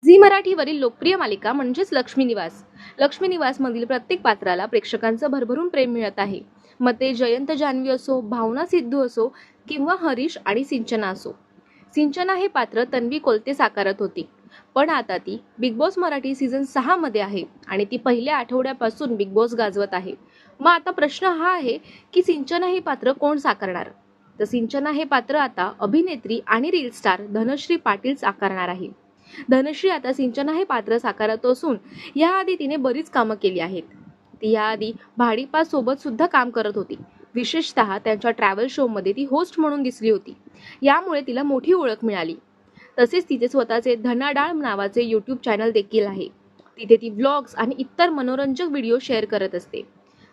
Zee मराठीवरील लोकप्रिय मालिका म्हणजेच लक्ष्मी निवास. लक्ष्मी निवासमधील प्रत्येक पात्राला प्रेक्षकांचं भरभरून प्रेम मिळत आहे. मग ते जयंत जान्हवी असो, भावना सिद्धू असो किंवा हरीश आणि सिंचना असो. सिंचना हे पात्र तन्वी कोलते साकारत होती, पण आता ती बिग बॉस मराठी सीझन 6 मध्ये आहे आणि ती पहिल्या आठवड्यापासून बिग बॉस गाजवत आहे. मग आता प्रश्न हा आहे की सिंचना हे पात्र कोण साकारणार? तर सिंचना हे पात्र आता अभिनेत्री आणि रील स्टार धनश्री पाटील साकारणार आहे. धनश्री आता सिंचना हे पात्र साकारत असून याआधी तिने बरीच कामं केली आहेत. ती याआधी भाडीपास सोबत सुद्धा काम करत होती. विशेषतः त्यांच्या ट्रॅव्हल शोमध्ये ती होस्ट म्हणून दिसली होती. यामुळे तिला मोठी ओळख मिळाली. तसेच तिचे स्वतःचे धनाडाळ नावाचे यूट्यूब चॅनल देखील आहे. तिथे ती व्लॉग्स आणि इतर मनोरंजक व्हिडिओ शेअर करत असते.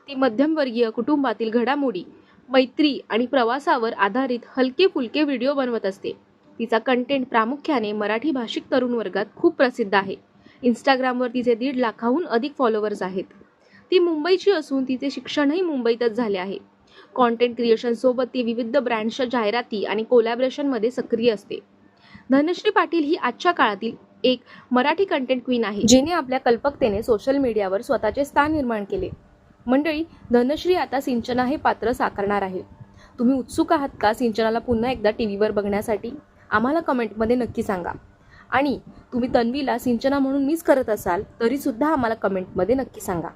ती मध्यमवर्गीय कुटुंबातील घडामोडी, मैत्री आणि प्रवासावर आधारित हलके फुलके व्हिडिओ बनवत असते. तिचा कंटेंट प्रामुख्याने मराठी भाषिक तरुण वर्गात खूप प्रसिद्ध आहे. इंस्टाग्रामवर तिचे 1.5 लाखाहून अधिक फॉलोअर्स आहेत. ती मुंबईची असून तिचे शिक्षणही मुंबईतच झाले आहे. कॉन्टेंट क्रिएशन सोबत ती विविध ब्रँड्सच्या जाहिराती आणि कोलॅबरेशनमध्ये सक्रिय असते. धनश्री पाटील ही आजच्या काळातील एक मराठी कंटेंट क्वीन आहे, जिने आपल्या कल्पकतेने सोशल मीडियावर स्वतःचे स्थान निर्माण केले. मंडळी, धनश्री आता सिंचना हे पात्र साकारणार आहे. तुम्ही उत्सुक आहात का सिंचनाला पुन्हा एकदा टीव्हीवर बघण्यासाठी? आम्हाला कमेंटमध्ये नक्की सांगा. आणि तुम्ही तन्वीला सिंचना म्हणून मिस करत असाल तरी सुद्धा आम्हाला कमेंटमध्ये नक्की सांगा.